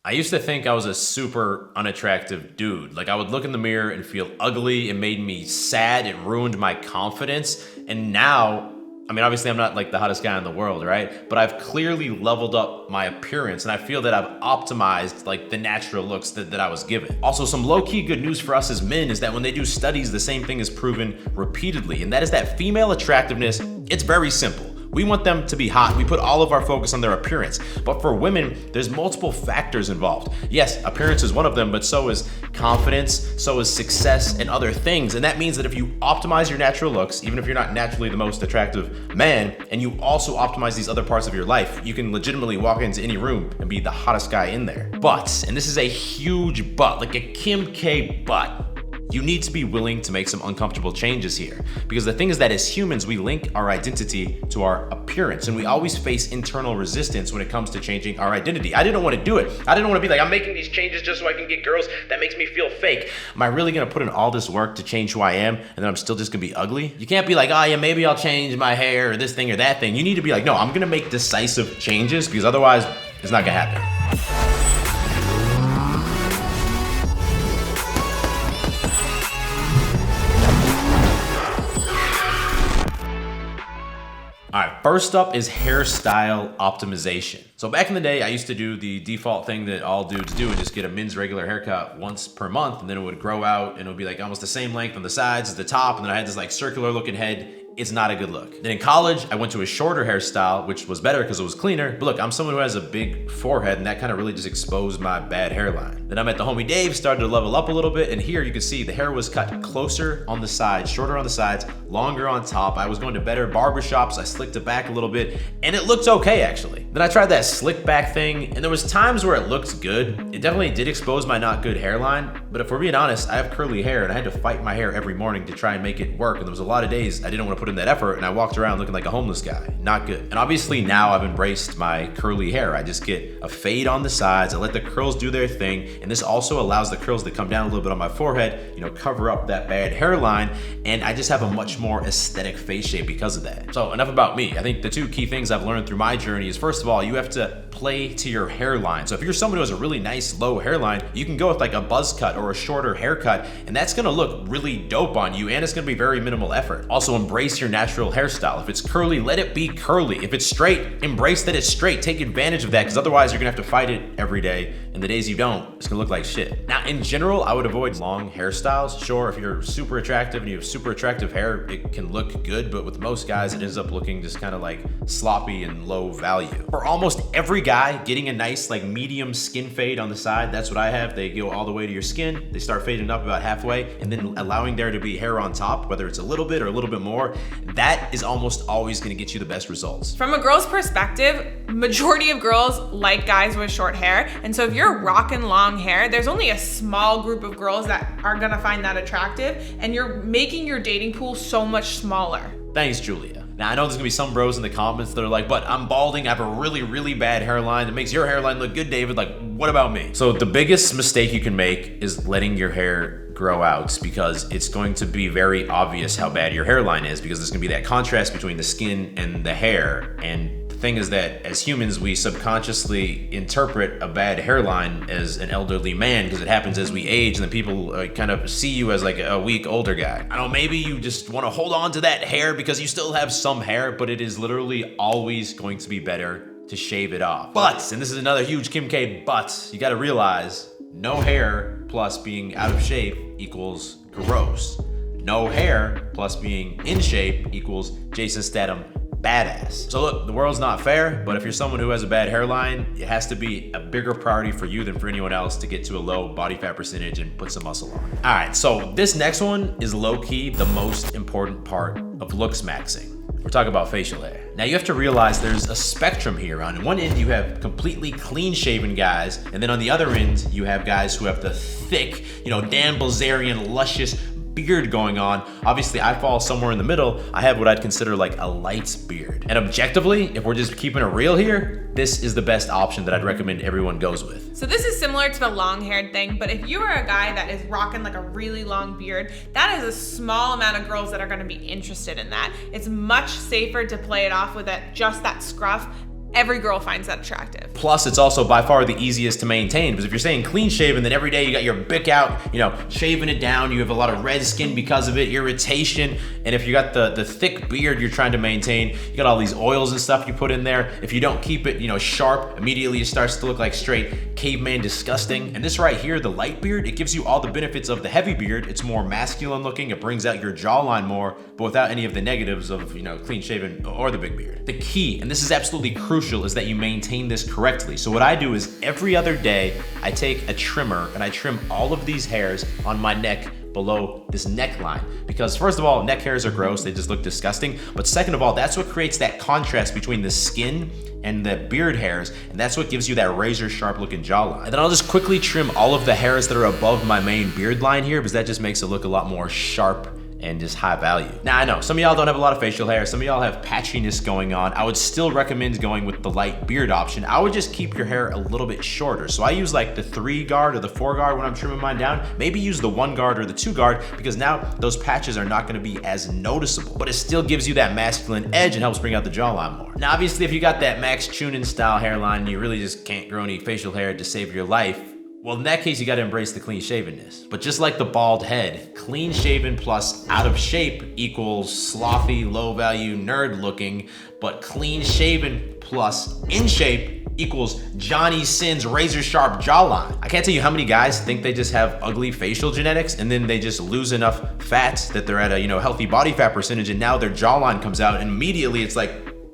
I used to think I was a super unattractive dude. Like I would look in the mirror and feel ugly. It made me sad. It ruined my confidence. And now, I mean, obviously I'm not like the hottest guy in the world, right? But I've clearly leveled up my appearance and I feel that I've optimized like the natural looks that I was given. Also, some low-key good news for us as men is that when they do studies, the same thing is proven repeatedly. And that is that female attractiveness, it's very simple. We want them to be hot. We put all of our focus on their appearance. But for women, there's multiple factors involved. Yes, appearance is one of them, but so is confidence, so is success and other things. And that means that if you optimize your natural looks, even if you're not naturally the most attractive man, and you also optimize these other parts of your life, you can legitimately walk into any room and be the hottest guy in there. But, and this is a huge but, like a Kim K but, you need to be willing to make some uncomfortable changes here. Because the thing is that as humans, we link our identity to our appearance, and we always face internal resistance when it comes to changing our identity. I didn't want to do it. I didn't want to be like, I'm making these changes just so I can get girls. That makes me feel fake. Am I really gonna put in all this work to change who I am, and then I'm still just gonna be ugly? You can't be like, oh yeah, maybe I'll change my hair or this thing or that thing. You need to be like, no, I'm gonna make decisive changes, because otherwise it's not gonna happen. All right, first up is hairstyle optimization. So back in the day, I used to do the default thing that all dudes do and just get a men's regular haircut once per month, and then it would grow out and it would be like almost the same length on the sides as the top, and then I had this like circular looking head. It's not a good look. Then in college, I went to a shorter hairstyle, which was better because it was cleaner. But look, I'm someone who has a big forehead, and that kind of really just exposed my bad hairline. Then I met the homie Dave, started to level up a little bit, and here you can see the hair was cut closer on the sides, shorter on the sides, longer on top. I was going to better barbershops. I slicked it back a little bit, and it looked okay actually. Then I tried that slick back thing, and there was times where it looked good. It definitely did expose my not good hairline, but if we're being honest, I have curly hair, and I had to fight my hair every morning to try and make it work, and there was a lot of days I didn't want to put in that effort, and I walked around looking like a homeless guy. Not good. And obviously now I've embraced my curly hair. I just get a fade on the sides. I let the curls do their thing. And this also allows the curls to come down a little bit on my forehead, you know, cover up that bad hairline. And I just have a much more aesthetic face shape because of that. So enough about me. I think the two key things I've learned through my journey is, first of all, you have to play to your hairline. So if you're someone who has a really nice low hairline, you can go with like a buzz cut or a shorter haircut, and that's gonna look really dope on you, and it's gonna be very minimal effort. Also, embrace your natural hairstyle. If it's curly, let it be curly. If it's straight, embrace that it's straight. Take advantage of that, because otherwise you're gonna have to fight it every day, and the days you don't, it's gonna look like shit. Now, in general, I would avoid long hairstyles. Sure, if you're super attractive and you have super attractive hair, it can look good, but with most guys, it ends up looking just kind of like sloppy and low value. For almost every guy, getting a nice like medium skin fade on the side, that's what I have. They go all the way to your skin, they start fading up about halfway, and then allowing there to be hair on top, whether it's a little bit or a little bit more, that is almost always gonna get you the best results. From a girl's perspective, majority of girls like guys with short hair, and so if you're rocking long hair, there's only a small group of girls that are gonna find that attractive, and you're making your dating pool so much smaller. Thanks, Julia. Now, I know there's gonna be some bros in the comments that are like, but I'm balding, I have a really, really bad hairline. It makes your hairline look good, David. Like, what about me? So the biggest mistake you can make is letting your hair grow out, because it's going to be very obvious how bad your hairline is, because there's gonna be that contrast between the skin and the hair. And the thing is that as humans, we subconsciously interpret a bad hairline as an elderly man, because it happens as we age, and then people kind of see you as like a weak older guy. I don't know, maybe you just want to hold on to that hair because you still have some hair, but it is literally always going to be better to shave it off. But, and this is another huge Kim K but, you gotta realize no hair plus being out of shape equals gross. No hair plus being in shape equals Jason Statham badass. So look, the world's not fair, but if you're someone who has a bad hairline, it has to be a bigger priority for you than for anyone else to get to a low body fat percentage and put some muscle on. All right, so this next one is low-key the most important part of looks maxing. We're talking about facial hair. Now you have to realize there's a spectrum here. On one end, you have completely clean shaven guys, and then on the other end, you have guys who have the thick, you know, Dan Bilzerian, luscious beard going on. Obviously, I fall somewhere in the middle. I have what I'd consider like a light beard. And objectively, if we're just keeping it real here, this is the best option that I'd recommend everyone goes with. So this is similar to the long haired thing, but if you are a guy that is rocking like a really long beard, that is a small amount of girls that are gonna be interested in that. It's much safer to play it off with just that scruff every girl finds that attractive. Plus, it's also by far the easiest to maintain, because if you're saying clean shaven, then every day you got your bick out, you know, shaving it down, you have a lot of red skin because of it, irritation, and if you got the thick beard you're trying to maintain, you got all these oils and stuff you put in there. If you don't keep it, you know, sharp, immediately it starts to look like straight caveman disgusting. And this right here, the light beard, it gives you all the benefits of the heavy beard. It's more masculine looking, it brings out your jawline more, but without any of the negatives of, you know, clean shaven or the big beard. The key, and this is absolutely crucial, is that you maintain this correctly. So what I do is every other day, I take a trimmer and I trim all of these hairs on my neck below this neckline. Because first of all, neck hairs are gross, they just look disgusting. But second of all, that's what creates that contrast between the skin and the beard hairs, and that's what gives you that razor sharp looking jawline. And then I'll just quickly trim all of the hairs that are above my main beard line here, because that just makes it look a lot more sharp and just high value. Now I know some of y'all don't have a lot of facial hair, some of y'all have patchiness going on. I would still recommend going with the light beard option. I would just keep your hair a little bit shorter. So I use like the 3 guard or the 4 guard when I'm trimming mine down. Maybe use the 1 guard or the 2 guard, because now those patches are not gonna be as noticeable, but it still gives you that masculine edge and helps bring out the jawline more. Now obviously if you got that Max Chunin style hairline and you really just can't grow any facial hair to save your life, well, in that case, you gotta embrace the clean shavenness. But just like the bald head, clean shaven plus out of shape equals slothy, low value, nerd looking, but clean shaven plus in shape equals Johnny Sins razor sharp jawline. I can't tell you how many guys think they just have ugly facial genetics and then they just lose enough fat that they're at a, you know, healthy body fat percentage, and now their jawline comes out and immediately it's like,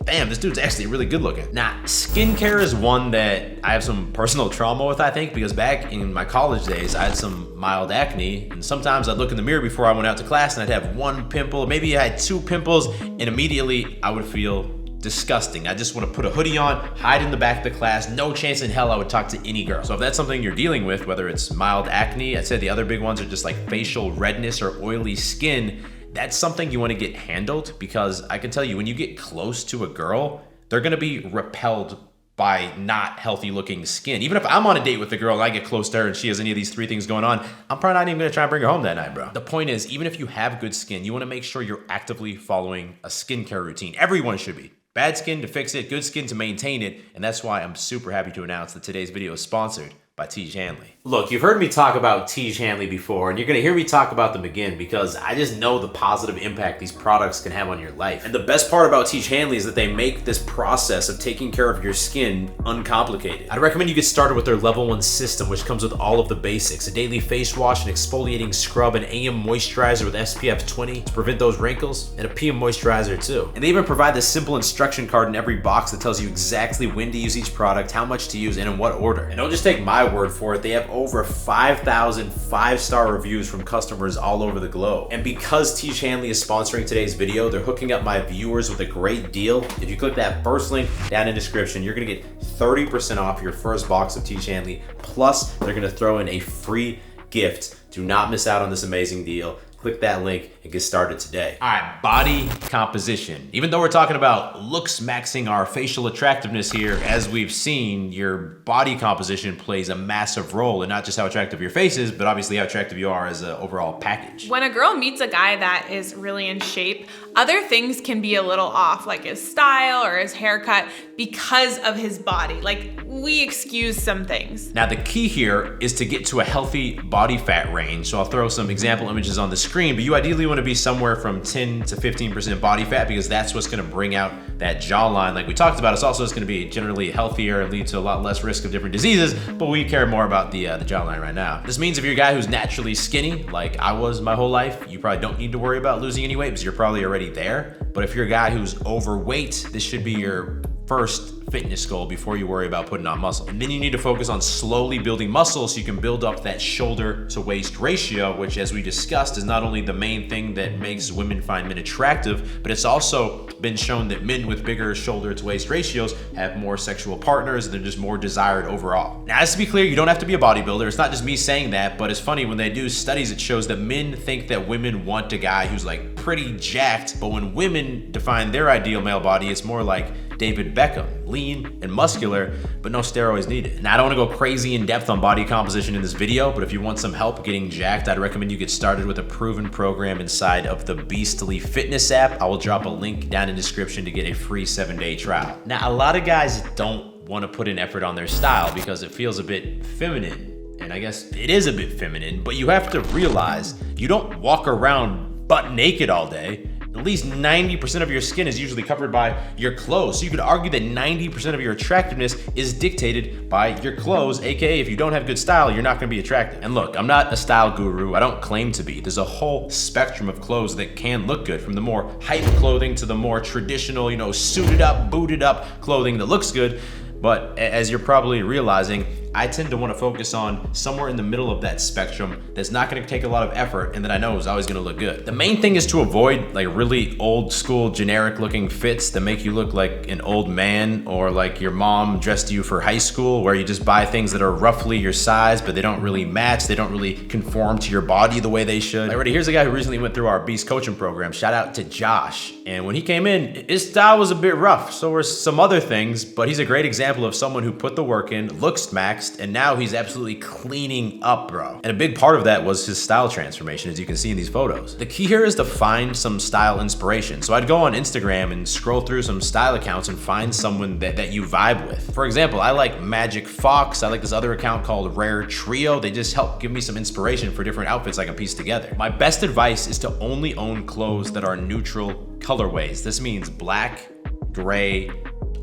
damn, this dude's actually really good looking. Now, skincare is one that I have some personal trauma with, I think, because back in my college days, I had some mild acne, and sometimes I'd look in the mirror before I went out to class and I'd have 1 pimple, maybe I had 2 pimples, and immediately I would feel disgusting. I just want to put a hoodie on, hide in the back of the class, no chance in hell I would talk to any girl. So if that's something you're dealing with, whether it's mild acne, I'd say the other big ones are just like facial redness or oily skin, that's something you want to get handled, because I can tell you when you get close to a girl, they're going to be repelled by not healthy looking skin. Even if I'm on a date with a girl and I get close to her and she has any of these 3 things going on, I'm probably not even going to try and bring her home that night, bro. The point is, even if you have good skin, you want to make sure you're actively following a skincare routine. Everyone should be. Bad skin to fix it, good skin to maintain it, and that's why I'm super happy to announce that today's video is sponsored by Tiege Hanley. Look, you've heard me talk about Tiege Hanley before, and you're gonna hear me talk about them again because I just know the positive impact these products can have on your life. And the best part about Tiege Hanley is that they make this process of taking care of your skin uncomplicated. I'd recommend you get started with their level 1 system, which comes with all of the basics: a daily face wash, an exfoliating scrub, an AM moisturizer with SPF 20 to prevent those wrinkles, and a PM moisturizer too. And they even provide this simple instruction card in every box that tells you exactly when to use each product, how much to use, and in what order. And don't just take my word for it, they have over 5,000 5-star reviews from customers all over the globe. And because Tiege Hanley is sponsoring today's video, they're hooking up my viewers with a great deal. If you click that first link down in the description, you're gonna get 30% off your first box of Tiege Hanley, plus they're gonna throw in a free gift. Do not miss out on this amazing deal. Click that link and get started today. All right, body composition. Even though we're talking about looks maxing our facial attractiveness here, as we've seen, your body composition plays a massive role in not just how attractive your face is, but obviously how attractive you are as an overall package. When a girl meets a guy that is really in shape, other things can be a little off, like his style or his haircut, because of his body. Like, we excuse some things. Now, the key here is to get to a healthy body fat range. So I'll throw some example images on the screen, but you ideally want to be somewhere from 10 to 15% body fat, because that's what's going to bring out that jawline like we talked about. It's also going to be generally healthier and lead to a lot less risk of different diseases, but we care more about the jawline right now. This means if you're a guy who's naturally skinny, like I was my whole life, you probably don't need to worry about losing any weight because you're probably already there. But if you're a guy who's overweight, this should be your first fitness goal before you worry about putting on muscle. And then you need to focus on slowly building muscle so you can build up that shoulder to waist ratio, which, as we discussed, is not only the main thing that makes women find men attractive, but it's also been shown that men with bigger shoulder to waist ratios have more sexual partners and they're just more desired overall. Now, just to be clear, you don't have to be a bodybuilder. It's not just me saying that, but it's funny when they do studies, it shows that men think that women want a guy who's like pretty jacked, but when women define their ideal male body, it's more like David Beckham, lean and muscular, but no steroids needed. Now, I don't want to go crazy in depth on body composition in this video, but if you want some help getting jacked, I'd recommend you get started with a proven program inside of the Beastly Fitness app. I will drop a link down in the description to get a free 7-day trial. Now, a lot of guys don't want to put in effort on their style because it feels a bit feminine. And I guess it is a bit feminine, but you have to realize you don't walk around butt naked all day. At least 90% of your skin is usually covered by your clothes. So you could argue that 90% of your attractiveness is dictated by your clothes, aka if you don't have good style, you're not gonna be attractive. And look, I'm not a style guru, I don't claim to be. There's a whole spectrum of clothes that can look good, from the more hype clothing to the more traditional, suited up, booted up clothing that looks good. But as you're probably realizing, I tend to want to focus on somewhere in the middle of that spectrum that's not going to take a lot of effort and that I know is always going to look good. The main thing is to avoid like really old school generic looking fits that make you look like an old man, or like your mom dressed you for high school, where you just buy things that are roughly your size but they don't really match, they don't really conform to your body the way they should. Already, here's a guy who recently went through our Beast coaching program. Shout out to Josh. And when he came in, his style was a bit rough, so were some other things, but he's a great example of someone who put the work in, looks maxed, and now he's absolutely cleaning up, bro. And a big part of that was his style transformation, as you can see in these photos. The key here is to find some style inspiration. So I'd go on Instagram and scroll through some style accounts and find someone that you vibe with. For example, I like Magic Fox. I like this other account called Rare Trio. They just help give me some inspiration for different outfits I can piece together. My best advice is to only own clothes that are neutral colorways. This means black, gray,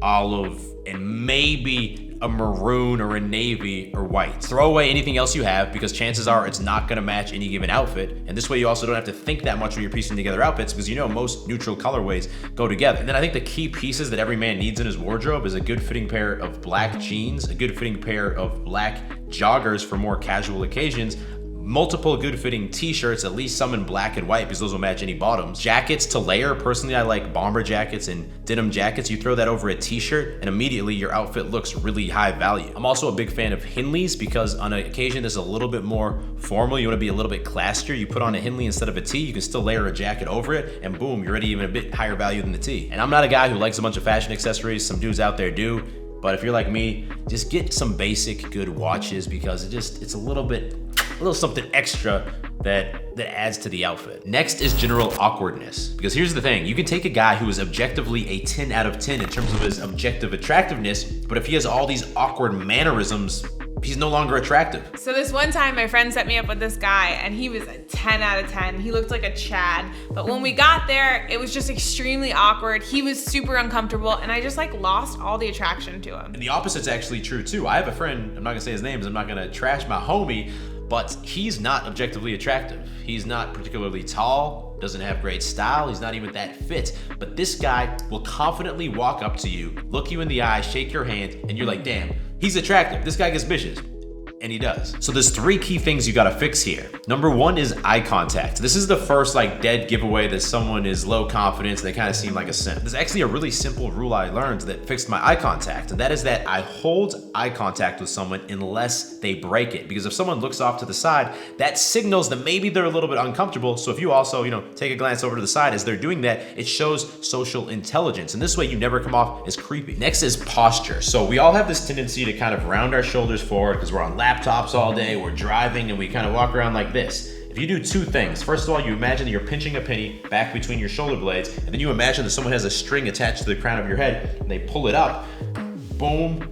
olive, and maybe a maroon or a navy or white. Throw away anything else you have, because chances are it's not gonna match any given outfit. And this way you also don't have to think that much when you're piecing together outfits, because most neutral colorways go together. And then I think the key pieces that every man needs in his wardrobe is a good fitting pair of black jeans, a good fitting pair of black joggers for more casual occasions, multiple good fitting t-shirts, at least some in black and white, because those will match any bottoms. Jackets to layer. Personally, I like bomber jackets and denim jackets. You throw that over a t-shirt and immediately your outfit looks really high value. I'm also a big fan of Henleys, because on an occasion that's a little bit more formal, you want to be a little bit classier, you put on a Henley instead of a tee, you can still layer a jacket over it, and boom, you're already even a bit higher value than the tee. And I'm not a guy who likes a bunch of fashion accessories. Some dudes out there do. But if you're like me, just get some basic good watches, because it's a little something extra that adds to the outfit. Next is general awkwardness, because here's the thing. You can take a guy who is objectively a 10 out of 10 in terms of his objective attractiveness, but if he has all these awkward mannerisms, he's no longer attractive. So this one time my friend set me up with this guy and he was a 10 out of 10. He looked like a Chad. But when we got there, it was just extremely awkward. He was super uncomfortable and I just lost all the attraction to him. And the opposite's actually true too. I have a friend, I'm not gonna say his name because I'm not gonna trash my homie, but he's not objectively attractive. He's not particularly tall, doesn't have great style, he's not even that fit. But this guy will confidently walk up to you, look you in the eye, shake your hand, and you're like, damn, he's attractive. This guy gets bitches. And he does. So there's 3 key things you gotta fix here. Number 1 is eye contact. This is the first dead giveaway that someone is low confidence, they kind of seem like a simp. There's actually a really simple rule I learned that fixed my eye contact, and that is that I hold eye contact with someone unless they break it. Because if someone looks off to the side, that signals that maybe they're a little bit uncomfortable. So if you also, take a glance over to the side as they're doing that, it shows social intelligence. And this way you never come off as creepy. Next is posture. So we all have this tendency to kind of round our shoulders forward because we're on laptops all day, we're driving, and we kind of walk around like this. If you do 2 things, first of all, you imagine that you're pinching a penny back between your shoulder blades, and then you imagine that someone has a string attached to the crown of your head, and they pull it up, boom,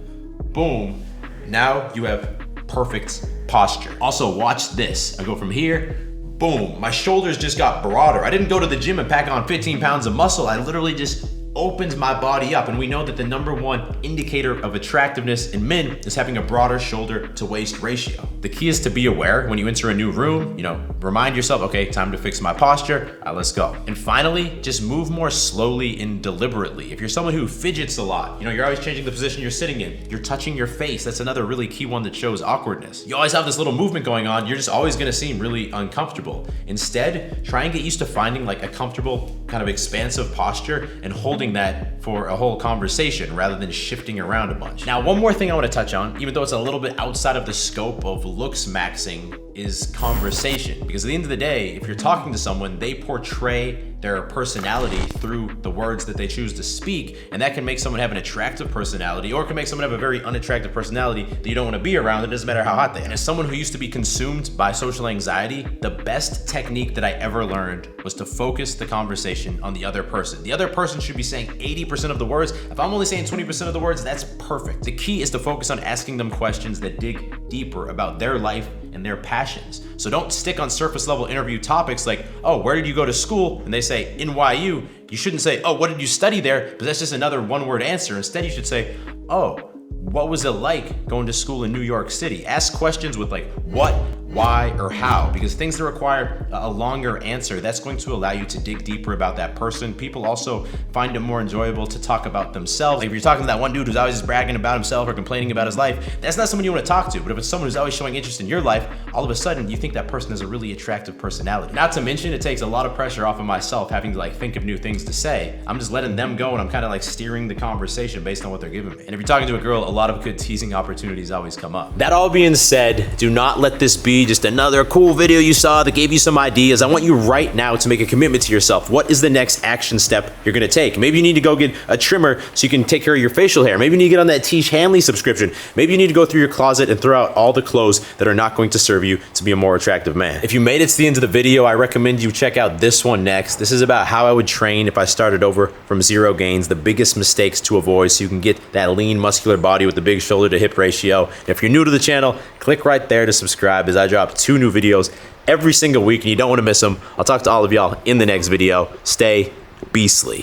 boom. Now you have perfect posture. Also, watch this. I go from here, boom, my shoulders just got broader. I didn't go to the gym and pack on 15 pounds of muscle. I literally just opened my body up, and we know that the number 1 indicator of attractiveness in men is having a broader shoulder to waist ratio. The key is to be aware when you enter a new room, remind yourself, okay, time to fix my posture, let's go. And finally, just move more slowly and deliberately. If you're someone who fidgets a lot, you're always changing the position you're sitting in, you're touching your face, that's another really key one that shows awkwardness. You always have this little movement going on, you're just always gonna seem really uncomfortable. Instead, try and get used to finding a comfortable, kind of expansive posture and holding that for a whole conversation rather than shifting around a bunch. Now, one more thing I want to touch on, even though it's a little bit outside of the scope of looks maxing, is conversation. Because at the end of the day, if you're talking to someone, they portray their personality through the words that they choose to speak. And that can make someone have an attractive personality, or it can make someone have a very unattractive personality that you don't want to be around. It doesn't matter how hot they are. And as someone who used to be consumed by social anxiety, the best technique that I ever learned was to focus the conversation on the other person. The other person should be saying 80% of the words. If I'm only saying 20% of the words, that's perfect. The key is to focus on asking them questions that dig deeper about their life and their passions. So don't stick on surface level interview topics like, oh, where did you go to school? And they say NYU. You shouldn't say, oh, what did you study there? But that's just another one-word answer. Instead, you should say, oh, what was it like going to school in New York City? Ask questions with like what, why, or how, because things that require a longer answer, that's going to allow you to dig deeper about that person. People also find it more enjoyable to talk about themselves. Like if you're talking to that one dude who's always just bragging about himself or complaining about his life, that's not someone you want to talk to. But if it's someone who's always showing interest in your life, all of a sudden you think that person has a really attractive personality. Not to mention, it takes a lot of pressure off of myself having to like think of new things to say. I'm just letting them go, and I'm kind of like steering the conversation based on what they're giving me. And if you're talking to a girl, a lot of good teasing opportunities always come up. That all being said, do not let this be just another cool video you saw that gave you some ideas. I want you right now to make a commitment to yourself. What is the next action step you're gonna take? Maybe you need to go get a trimmer so you can take care of your facial hair. Maybe you need to get on that Tish Hanley subscription. Maybe you need to go through your closet and throw out all the clothes that are not going to serve you to be a more attractive man. If you made it to the end of the video, I recommend you check out this one next. This is about how I would train if I started over from zero gains, the biggest mistakes to avoid so you can get that lean, muscular body with the big shoulder to hip ratio. And if you're new to the channel, click right there to subscribe, as I drop 2 new videos every single week and you don't want to miss them. I'll talk to all of y'all in the next video. Stay beastly.